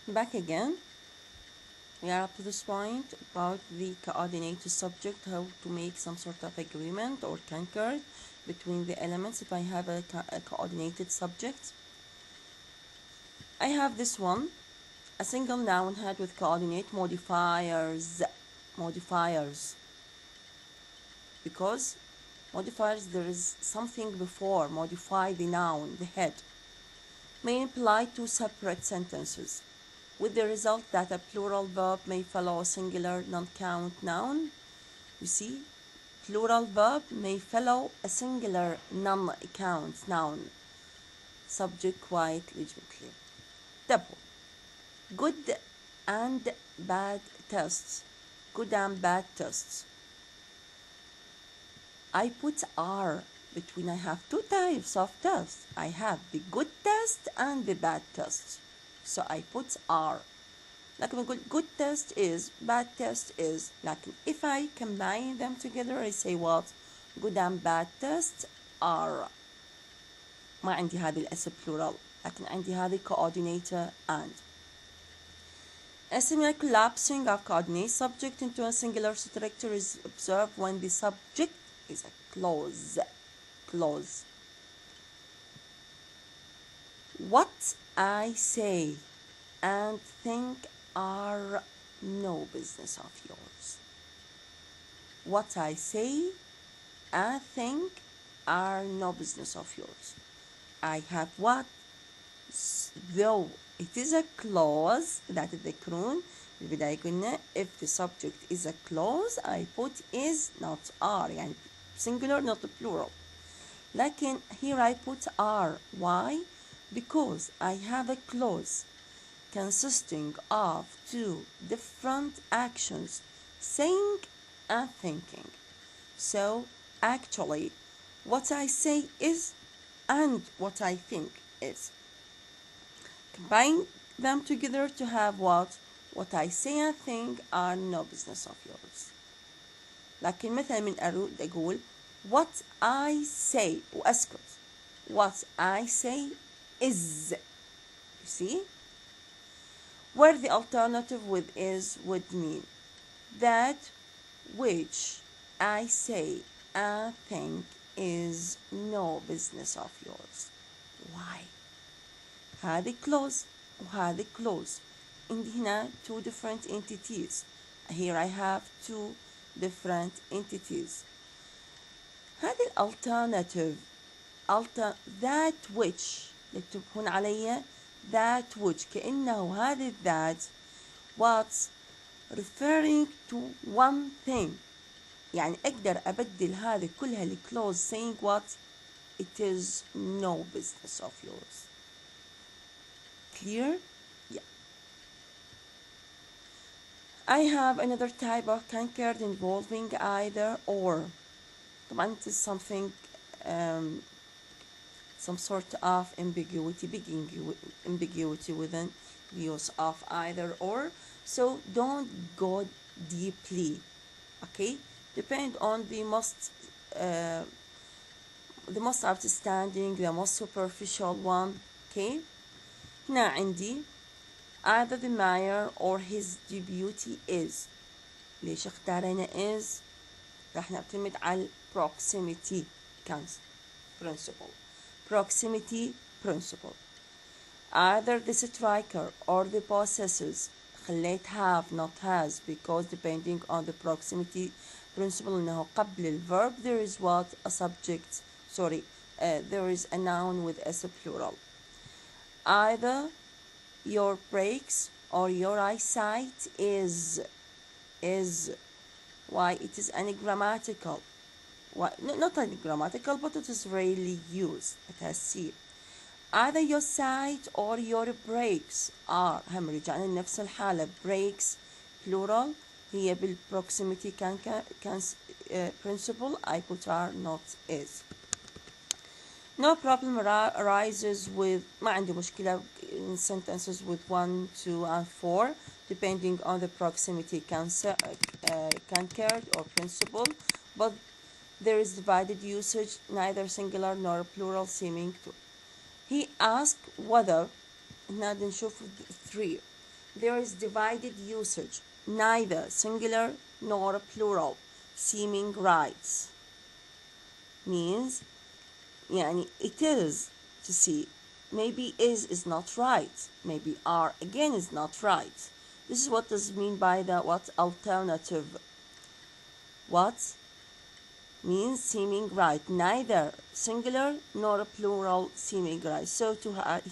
Back again. We are up to this point about the coordinated subject, how to make some sort of agreement or concord between the elements if I have a coordinated subject. I have this one, a single noun head with coordinate modifiers. Because modifiers, there is something before modify the noun, the head, may imply two separate sentences, with the result that a plural verb may follow a singular non-count noun. You see, plural verb may follow a singular non-count noun. Subject quite legitimately. Double. Good and bad tests. Good and bad tests. I put R between. I have two types of tests. I have the good test and the bad test. So I put R. Like a good test is, bad test is. Like if I combine them together, I say what? Good and bad tests are. ما عندي هذه الاس plural، لكن عندي هذه coordinator and. A similar collapsing of coordinate subject into a singular structure is observed when the subject is a clause. What I say and think are no business of yours. What I say and think are no business of yours. I have what? Though it is a clause that تذكرون بالبداية قلنا if the subject is a clause I put is not are يعني singular not plural. لكن here I put are. Why? Because I have a clause consisting of two different actions, saying and thinking. So actually what I say is and what I think is. Combine them together to have what? What I say and think are no business of yours. لكن مثلا من أقول what I say وأسكت. What I say is. You see? Where the alternative with is would mean that which I say and think is no business of yours. Why? هذه clause وهذه clause. عندي هنا two different entities. Here I have two different entities. هذه alternative that which اللي تكون علي that which كأنه هذه that what's referring to one thing. يعني أقدر أبدل هذه كلها لclause saying what? It is no business of yours. Clear? Yeah. I have another type of concord involving either or. طبعا it is something some sort of ambiguity, big ambiguity within the use of either or. So don't go deeply. Okay? Depend on the most outstanding, the most superficial one. Okay? هنا عندي either the mayor or his deputy is. ليش اختارينا is؟ راح نعتمد على proximity principle. Proximity principle. Either the striker or the possesses. خليت have not has because depending on the proximity principle إنه قبل الverb there is what? A subject. There is a noun with s plural. Either your brakes or your eyesight is why it is ungrammatical. Why not ungrammatical but it is rarely used. It has C. Either your sight or your brakes are. هم رجعنا لنفس الحالة. Brakes plural هي بالproximity can principle I put are not is. No problem arises with ما عندي مشكلة in sentences with 1, 2 and 4 depending on the proximity concord or principle, but there is divided usage, neither singular nor plural seeming to. He asked whether هنا نشوف 3 there is divided usage, neither singular nor plural seeming right. Means يعني it is to see. Maybe is not right. Maybe are again is not right. This is what does mean by the what alternative. What means seeming right. Neither singular nor plural seeming right. So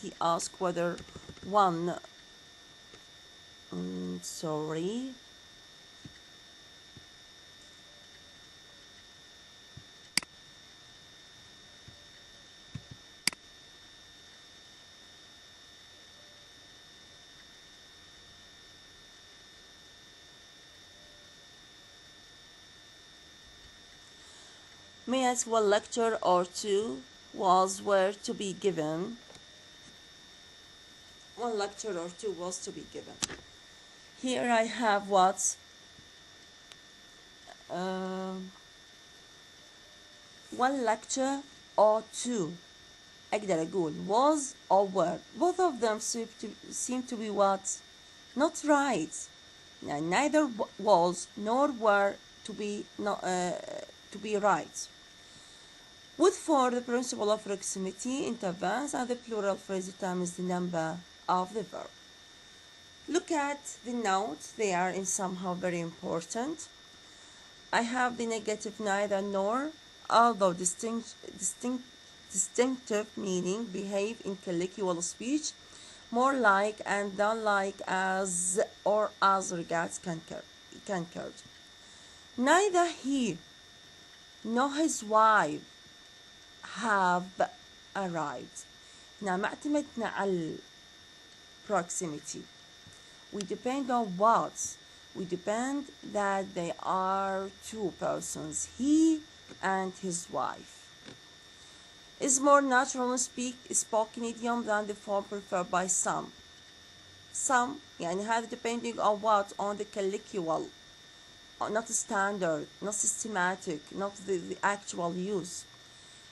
he asked whether one sorry. May as well lecture or two were to be given. One lecture or two was to be given. Here I have what one lecture or two. أقدر أقول was or were. Both of them seem to be what? Not right. Now, neither was nor were to be right. With for the principle of proximity intervenes and the plural phrase determines the number of the verb. Look at the notes, they are in somehow very important. I have the negative neither nor, although distinctive meaning behave in colloquial speech more like and than like as or as regards conquered. Neither he nor his wife have arrived. هنا ما اعتمدنا على proximity. We depend on what? We depend that they are two persons, he and his wife. Is more natural spoken idiom than the form preferred by some. Some يعني هذا depending on what? On the colloquial, not standard, not systematic, not the actual use.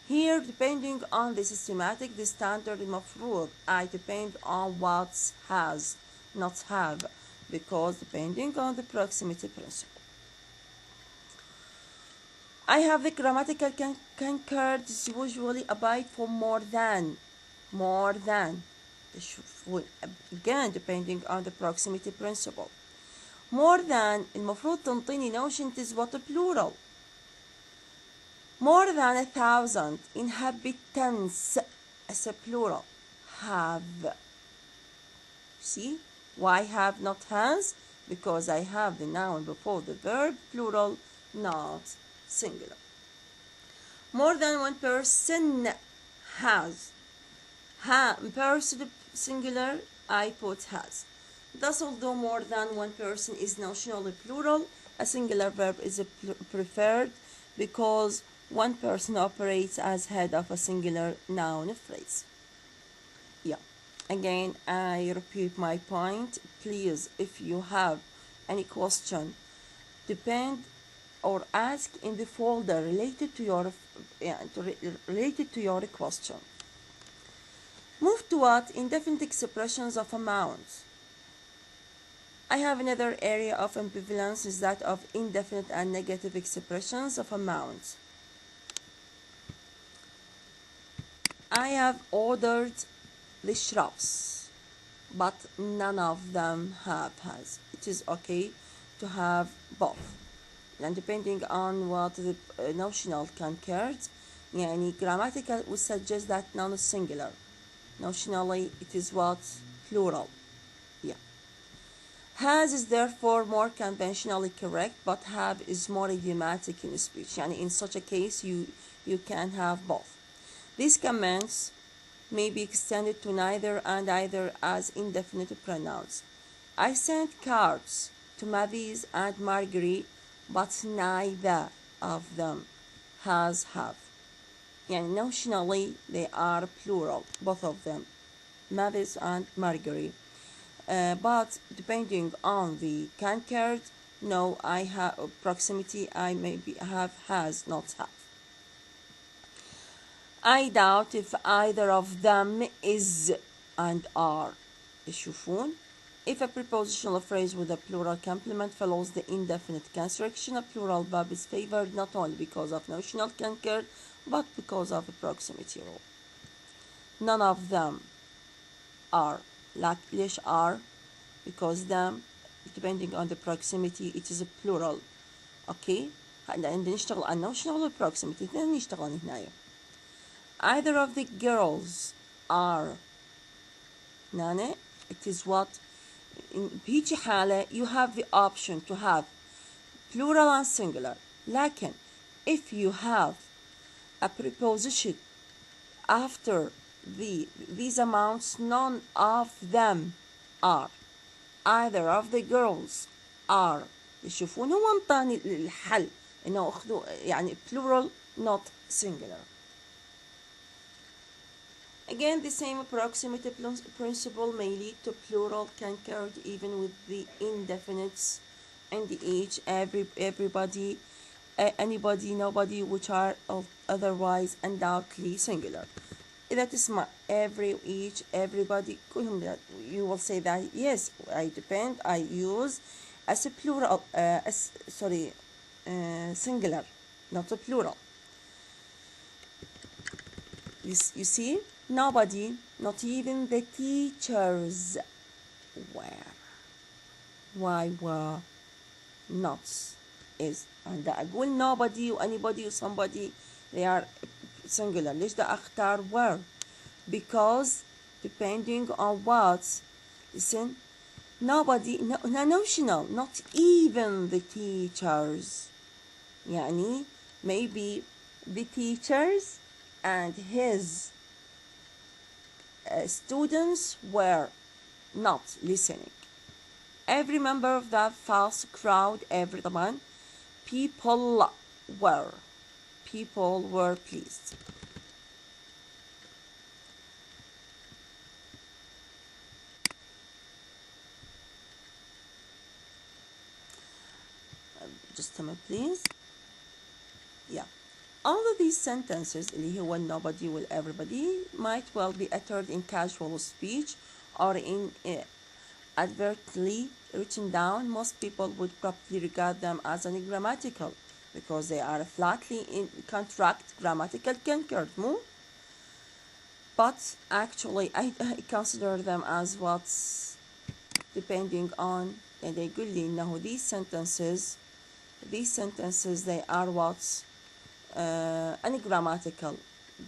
Here, depending on the systematic, the standard المفروض I depend on what has, not have, because depending on the proximity principle. I have the grammatical concords usually abide for more than. Again, depending on the proximity principle. More than المفروض تنطيني notion is what a plural. More than 1,000 inhabitants as a plural. Have. See? Why have not has? Because I have the noun before the verb, plural, not singular. More than one person has. Person singular, I put has. Thus, although more than one person is notionally plural, a singular verb is preferred because one person operates as head of a singular noun phrase. Yeah. Again, I repeat my point. Please, if you have any question, depend or ask in the folder related to your question. Move to what? Indefinite expressions of amounts. I have another area of ambivalence is that of indefinite and negative expressions of amounts. I have ordered the shrubs, but none of them has. It is okay to have both. And depending on what the notional concords, يعني grammatical would suggest that none is singular. Notionally, it is what? Plural. Yeah. Has is therefore more conventionally correct, but have is more idiomatic in speech. يعني in such a case, you can have both. These comments may be extended to neither and either as indefinite pronouns. I sent cards to Mavis and Marguerite, but neither of them have. Yani notionally, they are plural, both of them, Mavis and Marguerite. But depending on the concord, no, I have proximity, I maybe have, has, not have. I doubt if either of them is and are. تشوفون If a prepositional phrase with a plural complement follows the indefinite construction, a plural verb is favored not only because of notional concord, but because of a proximity rule. None of them are. ليش are? Because them, depending on the proximity, it is a plural. Okay? عندنا نشتغل على notional proximity اثنين نشتغل هنا. Either of the girls are. نانا, it is what بهيجي حالة you have the option to have plural and singular. لكن if you have a preposition after these amounts, none of them are. Either of the girls are. يشوفون هو انطاني الحل انه اخذوا يعني plural not singular. Again, the same proximity principle may lead to plural concord even with the indefinites and the each, everybody, anybody, nobody, which are otherwise undoubtedly singular. إذا تسمع every, each, everybody, كلهم, you will say that yes, I depend, I use as a plural, singular, not a plural. You see, nobody, not even the teachers were. Why were not is and أقول nobody or anybody or somebody they are singular. ليش ده أختار were? Because depending on what, listen, nobody, notional, not even the teachers. يعني maybe the teachers and his students were not listening. Every member of that vast crowd, every طبعا people were pleased. Just a minute, please. Yeah. All of these sentences اللي هو nobody will everybody might well be uttered in casual speech or in advertently written down. Most people would probably regard them as ungrammatical because they are flatly in contract grammatical concord. But actually I consider them as what's depending on, and they يقول لي إنه these sentences they are what's ungrammatical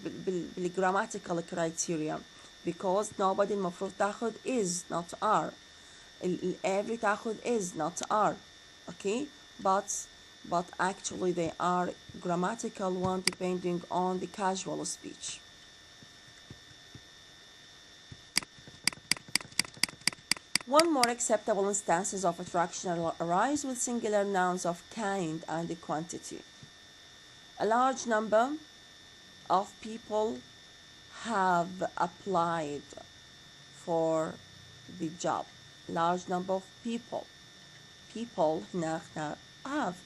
بالgrammatical criteria because nobody المفروض تاخذ is not are. Every تاخذ is not are. Okay, but actually they are grammatical one depending on the casual speech. One more acceptable instances of attraction arise with singular nouns of kind and quantity. A large number of people have applied for the job. Large number of people هنا have.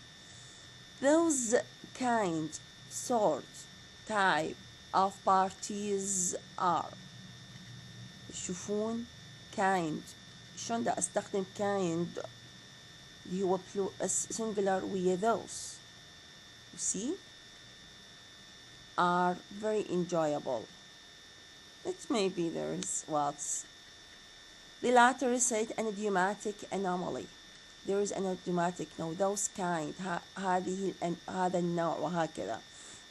Those kind, sort, type of parties are. يشوفون kind. شلون دا استخدم kind اللي هو singular ويا those. You see? Are very enjoyable. It may be there is what's. The latter is said an idiomatic anomaly. There is an idiomatic no those kind هذا النوع وهكذا.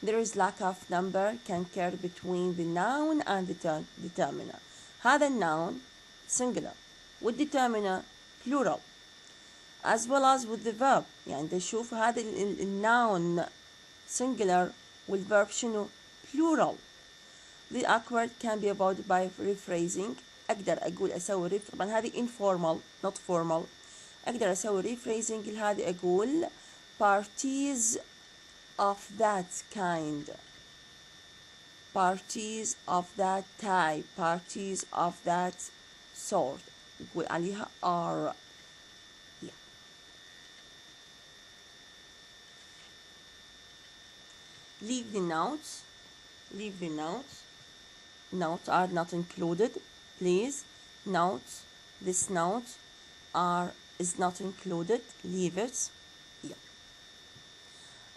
There is lack of number concord between the noun and the determiner. هذا الnoun singular with determiner plural as well as with the verb. يعني نشوف هذا الnoun singular والverb شنو plural. The awkward can be avoided by rephrasing. أقدر أقول أسوي طبعا هذه informal not formal. أقدر أسوي rephrasing لهذه أقول parties of that kind, parties of that type, parties of that sort. نقول عليها are. Yeah. Leave the notes. Notes are not included. Please note this note are is not included, leave it. Yeah.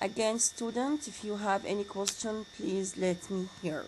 Again, student, if you have any question, please let me hear.